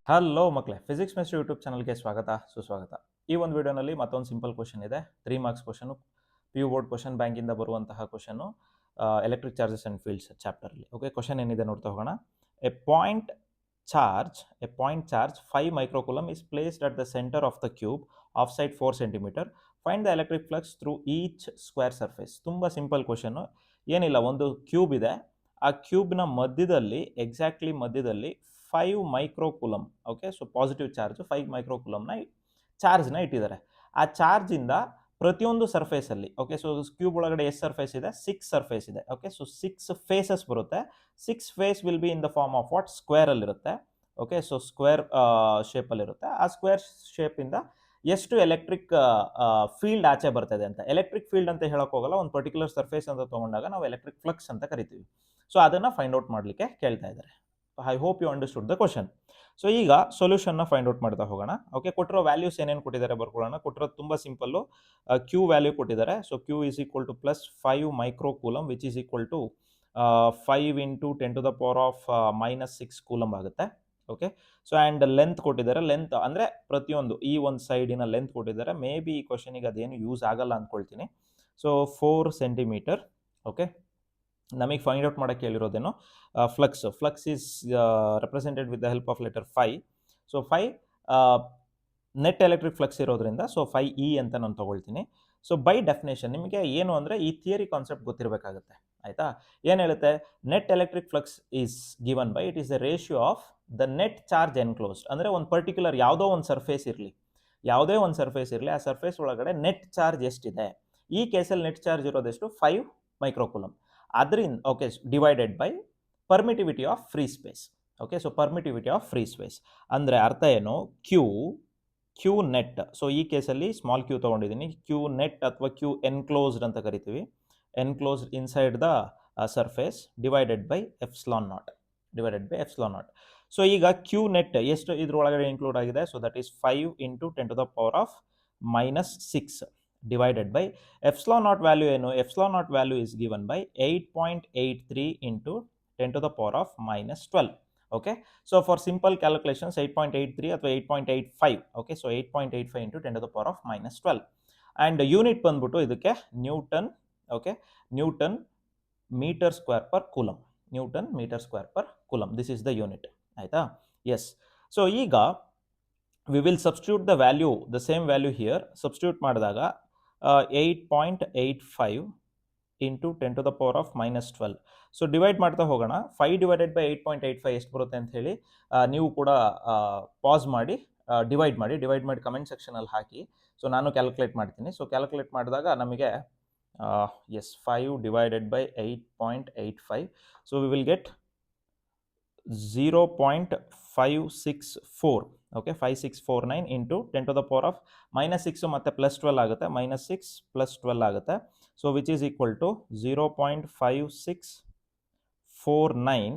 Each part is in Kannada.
ಹಲೋ ಮಕ್ಕಳೇ, ಫಿಸಿಕ್ಸ್ ಮಿಸ್ಟರ್ ಯೂಟ್ಯೂಬ್ ಚಾನಲ್ಗೆ ಸ್ವಾಗತ ಸುಸ್ವಾಗತ. ಈ ಒಂದು ವಿಡಿಯೋನಲ್ಲಿ ಮತ್ತೊಂದು ಸಿಂಪಲ್ ಕ್ವಶನ್ ಇದೆ. 3 marks question, P U board question ಬ್ಯಾಂಕಿಂದ ಬರುವಂತಹ question, electric charges and fields ಚಾಪ್ಟರಲ್ಲಿ. ಓಕೆ, ಕ್ವಶನ್ ಏನಿದೆ ನೋಡ್ತಾ ಹೋಗೋಣ. A point charge 5 microcoulomb is placed at the centre of the cube of side 4 centimetre. Find the electric flux through each square surface. ತುಂಬ ಸಿಂಪಲ್ ಕ್ವಶನು, ಏನಿಲ್ಲ, ಒಂದು ಕ್ಯೂಬ್ ಇದೆ. ಆ ಕ್ಯೂಬ್ನ ಮಧ್ಯದಲ್ಲಿ, ಎಕ್ಸಾಕ್ಟ್ಲಿ ಮಧ್ಯದಲ್ಲಿ 5 microcoulomb, okay, so positive charge 5 ಮೈಕ್ರೋಕೂಲಮ್ನ ಚಾರ್ಜ್ನ ಇಟ್ಟಿದ್ದಾರೆ. ಆ ಚಾರ್ಜಿಂದ ಪ್ರತಿಯೊಂದು ಸರ್ಫೇಸಲ್ಲಿ, ಓಕೆ, ಸೊ ಕ್ಯೂಬ್ ಒಳಗಡೆ ಎಷ್ಟು ಸರ್ಫೇಸ್ ಇದೆ? 6 ಸರ್ಫೇಸ್ ಇದೆ. ಓಕೆ, ಸೊ 6 ಫೇಸಸ್ ಬರುತ್ತೆ. 6 face will be in the form of what? ಸ್ಕ್ವೇರಲ್ಲಿರುತ್ತೆ. ಓಕೆ, ಸೊ ಸ್ಕ್ವೇರ್ ಶೇಪಲ್ಲಿರುತ್ತೆ. ಆ ಸ್ಕ್ವೇರ್ ಶೇಪಿಂದ ಎಷ್ಟು ಎಲೆಕ್ಟ್ರಿಕ್ ಫೀಲ್ಡ್ ಆಚೆ ಬರ್ತದೆ ಅಂತ. ಎಲೆಕ್ಟ್ರಿಕ್ ಫೀಲ್ಡ್ ಅಂತ ಹೇಳಕ್ ಹೋಗಲ್ಲ, ಒಂದು ಪರ್ಟಿಕ್ಯುಲರ್ ಸರ್ಫೇಸ್ ಅಂತ ತೊಗೊಂಡಾಗ ನಾವು ಎಲೆಕ್ಟ್ರಿಕ್ ಫ್ಲಕ್ಸ್ ಅಂತ ಕರಿತೀವಿ. ಸೊ ಅದನ್ನು ಫೈಂಡ್ ಔಟ್ ಮಾಡಲಿಕ್ಕೆ ಕೇಳ್ತಾ ಇದ್ದಾರೆ. I hope you understood the question. So ಈಗ ಸೊಲ್ಯೂಷನ್ನ ಫೈಂಡ್ ಔಟ್ ಮಾಡ್ತಾ ಹೋಗೋಣ. ಓಕೆ, ಕೊಟ್ಟಿರೋ ವ್ಯಾಲ್ಯೂಸ್ ಏನೇನು ಕೊಟ್ಟಿದ್ದಾರೆ ಬರ್ಕೊಳ್ಳೋಣ. ಕೊಟ್ಟಿರೋದು ತುಂಬ ಸಿಂಪಲ್ಲು. ಕ್ಯೂ ವ್ಯಾಲ್ಯೂ ಕೊಟ್ಟಿದ್ದಾರೆ. So Q is equal to plus 5 microcoulomb which is equal to 5 into 10⁻⁻6 coulomb ಆಗುತ್ತೆ. ಓಕೆ, ಸೊ ಆ್ಯಂಡ್ ಲೆಂತ್ ಕೊಟ್ಟಿದ್ದಾರೆ. ಲೆಂತ್ ಅಂದರೆ ಪ್ರತಿಯೊಂದು ಈ ಒಂದು ಸೈಡಿನ ಲೆಂತ್ ಕೊಟ್ಟಿದ್ದಾರೆ. ಮೇ ಬಿ ಈ ಕ್ವಶನಿಗೆ ಅದೇನು ಯೂಸ್ ಆಗಲ್ಲ ಅಂದ್ಕೊಳ್ತೀನಿ. So 4 centimetre. ಓಕೆ, ನಮಗೆ ಫೈಂಡ್ ಔಟ್ ಮಾಡೋಕ್ಕೆ ಹೇಳಿರೋದೇನು? Flux is represented with the help of letter 5. So 5 net electric flux ಇರೋದ್ರಿಂದ ಸೊ 5E ಅಂತ ನಾನು ತೊಗೊಳ್ತೀನಿ. ಸೊ ಬೈ ಡೆಫಿನೇಷನ್ ನಿಮಗೆ ಏನು ಅಂದರೆ ಈ ಥಿಯರಿ ಕಾನ್ಸೆಪ್ಟ್ ಗೊತ್ತಿರಬೇಕಾಗುತ್ತೆ. ಆಯಿತಾ? ಏನು ಹೇಳುತ್ತೆ? Net electric flux is given by it is the ratio of the net charge enclosed. ಅಂದರೆ ಒಂದು ಪರ್ಟಿಕ್ಯುಲರ್ ಯಾವುದೋ ಒಂದು ಸರ್ಫೇಸ್ ಇರಲಿ, ಆ ಸರ್ಫೇಸ್ ಒಳಗಡೆ ನೆಟ್ ಚಾರ್ಜ್ ಎಷ್ಟಿದೆ. ಈ ಕೇಸಲ್ಲಿ ನೆಟ್ ಚಾರ್ಜ್ ಇರೋದೆಷ್ಟು? 5 ಮೈಕ್ರೋಕೂಲಮ್. ಅದರಿಂದ okay, divided by permittivity of free space. Okay, so permittivity of free space ಅಂದರೆ ಅರ್ಥ ಏನು? Q net. ಸೊ ಈ ಕೇಸಲ್ಲಿ ಸ್ಮಾಲ್ ಕ್ಯೂ ತೊಗೊಂಡಿದ್ದೀನಿ. ಕ್ಯೂ ನೆಟ್ ಅಥವಾ ಕ್ಯೂ ಎನ್ಕ್ಲೋಸ್ಡ್ ಅಂತ ಕರಿತೀವಿ. Enclosed inside the surface divided by epsilon naught. So ಈಗ ಕ್ಯೂ ನೆಟ್ ಎಷ್ಟು ಇದ್ರೊಳಗಡೆ ಇನ್ಕ್ಲೂಡ್ ಆಗಿದೆ? So that is 5 into 10⁻⁻6 divided by epsilon naught value ಏನು? epsilon naught value is given by 8.83 into 10⁻⁻12. okay, so for simple calculations 8.83 ಅಥವಾ 8.85. okay, so 8.85 into 10⁻⁻12 and unit ಬಂದ್ಬಿಟ್ಟು ಇದಕ್ಕೆ newton. okay, newton metre square per coulomb. this is the unit. ಆಯ್ತಾ? yes. so ಈಗ we will substitute the value, the same value here. substitute ಮಾಡಿದಾಗ 8.85 ಇಂಟು 10⁻⁻12. ಸೊ ಡಿವೈಡ್ ಮಾಡ್ತಾ ಹೋಗೋಣ. 5 ಡಿವೈಡೆಡ್ ಬೈ 8.85 ಎಷ್ಟು ಬರುತ್ತೆ ಅಂತ ಹೇಳಿ ನೀವು ಕೂಡ ಪಾಸ್ ಮಾಡಿ ಡಿವೈಡ್ ಮಾಡಿ ಕಮೆಂಟ್ ಸೆಕ್ಷನಲ್ಲಿ ಹಾಕಿ. ಸೊ ನಾನು ಕ್ಯಾಲ್ಕುಲೇಟ್ ಮಾಡ್ತೀನಿ. ಸೊ ಕ್ಯಾಲ್ಕುಲೇಟ್ ಮಾಡಿದಾಗ ನಮಗೆ 5 divided by 8.85. So we will get 0.564. Okay, 5649 into 10⁻⁻6 ಮತ್ತು +12 ಆಗುತ್ತೆ. -6 +12 ಆಗುತ್ತೆ. So which is equal to 0.5649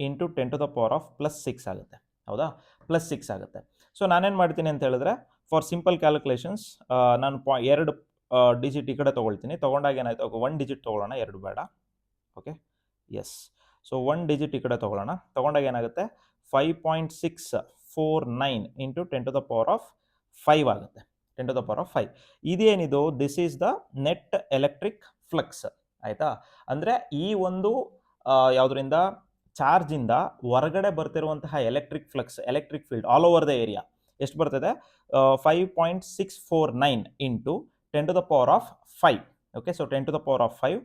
into 10⁻+6 ಆಗುತ್ತೆ. ಹೌದಾ? +6 ಆಗುತ್ತೆ. ಸೊ ನಾನೇನು ಮಾಡ್ತೀನಿ ಅಂತ ಹೇಳಿದ್ರೆ, ಫಾರ್ ಸಿಂಪಲ್ ಕ್ಯಾಲ್ಕುಲೇಷನ್ಸ್ ನಾನು 2 ಡಿಜಿಟ್ ಈ ಕಡೆ ತೊಗೊಳ್ತೀನಿ. ತೊಗೊಂಡಾಗ ಏನಾಯಿತು? 1 ಡಿಜಿಟ್ ತೊಗೊಳ್ಳೋಣ, 2 ಬೇಡ. Okay, S. ಸೊ 1 ಡಿಜಿಟ್ ಈ ಕಡೆ ತೊಗೊಳ್ಳೋಣ. ತೊಗೊಂಡಾಗ ಏನಾಗುತ್ತೆ? 5.649 ಇಂಟು 10⁻5 ಆಗುತ್ತೆ. 10⁻5 ಇದೇನಿದು? This is the net electric flux. ಆಯಿತಾ? ಅಂದರೆ ಈ ಒಂದು ಯಾವುದರಿಂದ ಚಾರ್ಜಿಂದ ಹೊರಗಡೆ ಬರ್ತಿರುವಂತಹ electric flux, electric field all over the area ಎಷ್ಟು ಬರ್ತದೆ? 5.649 into 10⁻5. Okay, so 10⁻5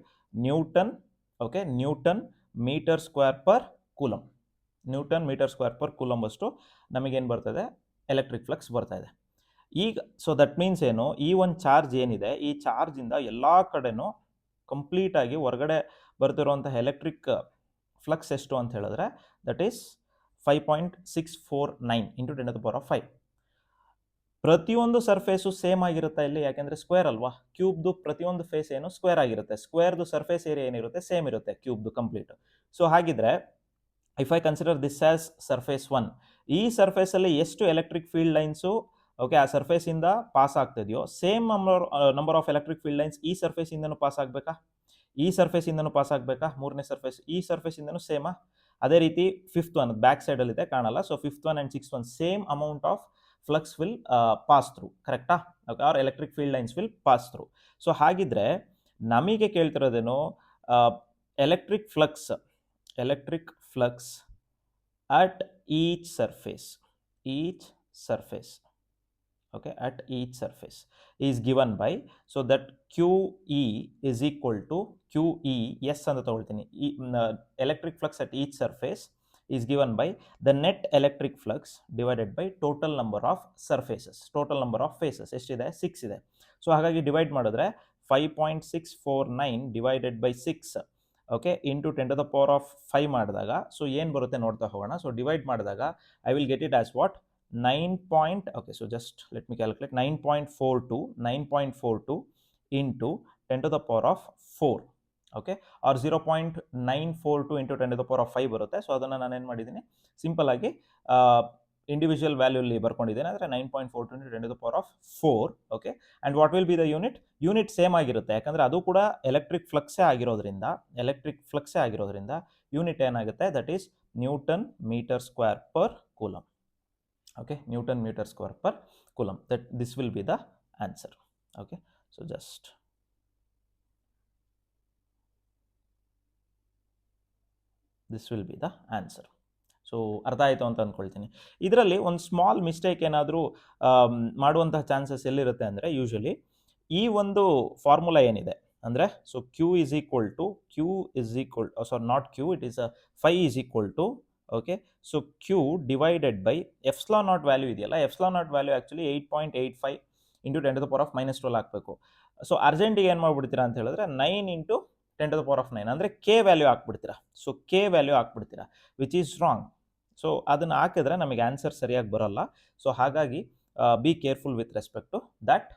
newton. Okay, newton metre square per coulomb. ಅಷ್ಟು ನಮಗೇನು ಬರ್ತದೆ? ಎಲೆಕ್ಟ್ರಿಕ್ ಫ್ಲಕ್ಸ್ ಬರ್ತಾ ಇದೆ. ಈಗ ಸೊ ದಟ್ ಮೀನ್ಸ್ ಏನು? ಈ ಒಂದು ಚಾರ್ಜ್ ಏನಿದೆ, ಈ ಚಾರ್ಜಿಂದ ಎಲ್ಲ ಕಡೆನೂ ಕಂಪ್ಲೀಟಾಗಿ ಹೊರಗಡೆ ಬರ್ತಿರುವಂತಹ ಎಲೆಕ್ಟ್ರಿಕ್ ಫ್ಲಕ್ಸ್ ಎಷ್ಟು ಅಂತ ಹೇಳಿದ್ರೆ ದಟ್ ಈಸ್ 5.649 ಇಂಟು 10⁻5. ಪ್ರತಿಯೊಂದು ಸರ್ಫೇಸು ಸೇಮ್ ಆಗಿರುತ್ತೆ ಇಲ್ಲಿ, ಯಾಕೆಂದರೆ ಸ್ಕ್ವೇರ್ ಅಲ್ವಾ? ಕ್ಯೂಬ್ದು ಪ್ರತಿಯೊಂದು ಫೇಸ್ ಏನು? ಸ್ಕ್ವೇರ್ ಆಗಿರುತ್ತೆ. ಸ್ಕ್ವೇರ್ದು ಸರ್ಫೇಸ್ ಏರಿಯಾ ಏನಿರುತ್ತೆ? ಸೇಮ್ ಇರುತ್ತೆ ಕ್ಯೂಬ್ದು ಕಂಪ್ಲೀಟ್. ಸೊ ಹಾಗಿದ್ರೆ if I consider this as surface 1, ಈ ಸರ್ಫೇಸಲ್ಲಿ ಎಷ್ಟು ಎಲೆಕ್ಟ್ರಿಕ್ ಫೀಲ್ಡ್ ಲೈನ್ಸು ಓಕೆ ಆ ಸರ್ಫೇಸಿಂದ ಪಾಸ್ ಆಗ್ತಿದೆಯೋ same number of electric field lines ಈ ಸರ್ಫೇಸಿಂದನೂ ಪಾಸ್ ಆಗಬೇಕಾ? ಮೂರನೇ ಸರ್ಫೇಸ್ ಈ ಸರ್ಫೇಸಿಂದನೂ ಸೇಮಾ? ಅದೇ ರೀತಿ ಫಿಫ್ತ್ ಒನ್ ಬ್ಯಾಕ್ ಸೈಡಲ್ಲಿದೆ ಕಾಣಲ್ಲ. So fifth one and sixth one same amount of flux will pass through, ಕರೆಕ್ಟಾ? Or electric field lines will pass through. So ಹಾಗಿದ್ರೆ ನಮಗೆ ಕೇಳ್ತಿರೋದೇನು, electric flux at each surface, okay, at each surface is given by, so that QE is equal to QE, yes ಅಂತ ತಗೊಳ್ತೀನಿ, electric flux at each surface is given by the net electric flux divided by total number of surfaces, total number of faces ಎಷ್ಟಿದೆ, 6 ಇದೆ. ಸೊ ಹಾಗಾಗಿ ಡಿವೈಡ್ ಮಾಡಿದ್ರೆ 5.649 ಡಿವೈಡೆಡ್ ಬೈ 6, ಓಕೆ, ಇಂಟು 10⁵ ಮಾಡಿದಾಗ ಸೊ ಏನು ಬರುತ್ತೆ ನೋಡ್ತಾ ಹೋಗೋಣ. ಸೊ ಡಿವೈಡ್ ಮಾಡಿದಾಗ I will get it as what 9. Okay, so just let me calculate. 9.42 into 10⁴, okay, or 0.942 into 10⁵ ಬರುತ್ತೆ. ಸೊ ಅದನ್ನು ನಾನು ಏನು ಮಾಡಿದ್ದೀನಿ, ಸಿಂಪಲ್ ಆಗಿ ಇಂಡಿವಿಜುವಲ್ ವ್ಯಾಲ್ಯೂಲಿ ಬರ್ಕೊಂಡಿದ್ದೇನೆ, ಅಂದರೆ 9.42 into 10⁴. Okay, and what will be the unit same ಆಗಿರುತ್ತೆ, ಯಾಕಂದರೆ ಅದು ಕೂಡ ಎಲೆಕ್ಟ್ರಿಕ್ ಫ್ಲಕ್ಸೇ ಆಗಿರೋದ್ರಿಂದ ಯೂನಿಟ್ ಏನಾಗುತ್ತೆ, that is newton metre square per coulomb. Okay, newton metre square per coulomb, that this will be the answer. Okay, so just this will be the answer. So ಅರ್ಥ ಆಯಿತು ಅಂತ ಅಂದ್ಕೊಳ್ತೀನಿ. ಇದರಲ್ಲಿ ಒಂದು ಸ್ಮಾಲ್ ಮಿಸ್ಟೇಕ್ ಏನಾದರೂ ಮಾಡುವಂತಹ ಚಾನ್ಸಸ್ ಎಲ್ಲಿರುತ್ತೆ ಅಂದರೆ, ಯೂಶಲಿ ಈ ಒಂದು ಫಾರ್ಮುಲಾ ಏನಿದೆ ಅಂದರೆ, so Q is equal to not Q, it is phi is equal to, okay, so Q divided by epsilon naught value ಇದೆಯಲ್ಲ, epsilon naught value actually 8.85 into 10⁻⁻12 ಹಾಕಬೇಕು. ಸೊ ಅರ್ಜೆಂಟಿಗೆ ಏನು ಮಾಡಿಬಿಡ್ತೀರಾ ಅಂತ ಹೇಳಿದ್ರೆ 9 ಇಂಟು 10⁻⁹, ಅಂದರೆ ಕೆ ವ್ಯಾಲ್ಯೂ ಹಾಕ್ಬಿಡ್ತೀರಾ. ಸೊ ಕೆ ವ್ಯಾಲ್ಯೂ ಹಾಕ್ಬಿಡ್ತೀರಾ, ವಿಚ್ ಈಸ್ ರಾಂಗ್. ಸೊ ಅದನ್ನು ಹಾಕಿದ್ರೆ ನಮಗೆ ಆನ್ಸರ್ ಸರಿಯಾಗಿ ಬರೋಲ್ಲ. ಸೊ ಹಾಗಾಗಿ be careful with respect to that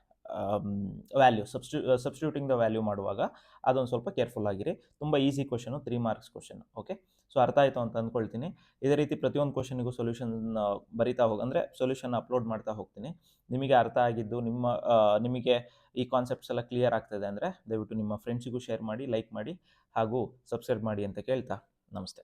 value. Substituting the value ಮಾಡುವಾಗ ಅದೊಂದು ಸ್ವಲ್ಪ ಕೇರ್ಫುಲ್ ಆಗಿರಿ. ತುಂಬ easy question, 3 marks question. Okay, so ಅರ್ಥ ಆಯಿತು ಅಂತ ಅಂದ್ಕೊಳ್ತೀನಿ. ಇದೇ ರೀತಿ ಪ್ರತಿಯೊಂದು ಕ್ವಶನಿಗೂ ಸೊಲ್ಯೂಷನ್ ಬರಿತಾ ಅಂದರೆ ಸೊಲ್ಯೂಷನ್ ಅಪ್ಲೋಡ್ ಮಾಡ್ತಾ ಹೋಗ್ತೀನಿ. ನಿಮಗೆ ಅರ್ಥ ಆಗಿದ್ದು, ನಿಮಗೆ ಈ ಕಾನ್ಸೆಪ್ಟ್ಸ್ ಎಲ್ಲ ಕ್ಲಿಯರ್ ಆಗ್ತದೆ ಅಂದರೆ ದಯವಿಟ್ಟು ನಿಮ್ಮ ಫ್ರೆಂಡ್ಸಿಗೂ ಶೇರ್ ಮಾಡಿ, ಲೈಕ್ ಮಾಡಿ ಹಾಗೂ ಸಬ್ಸ್ಕ್ರೈಬ್ ಮಾಡಿ ಅಂತ ಕೇಳ್ತಾ ನಮಸ್ತೆ.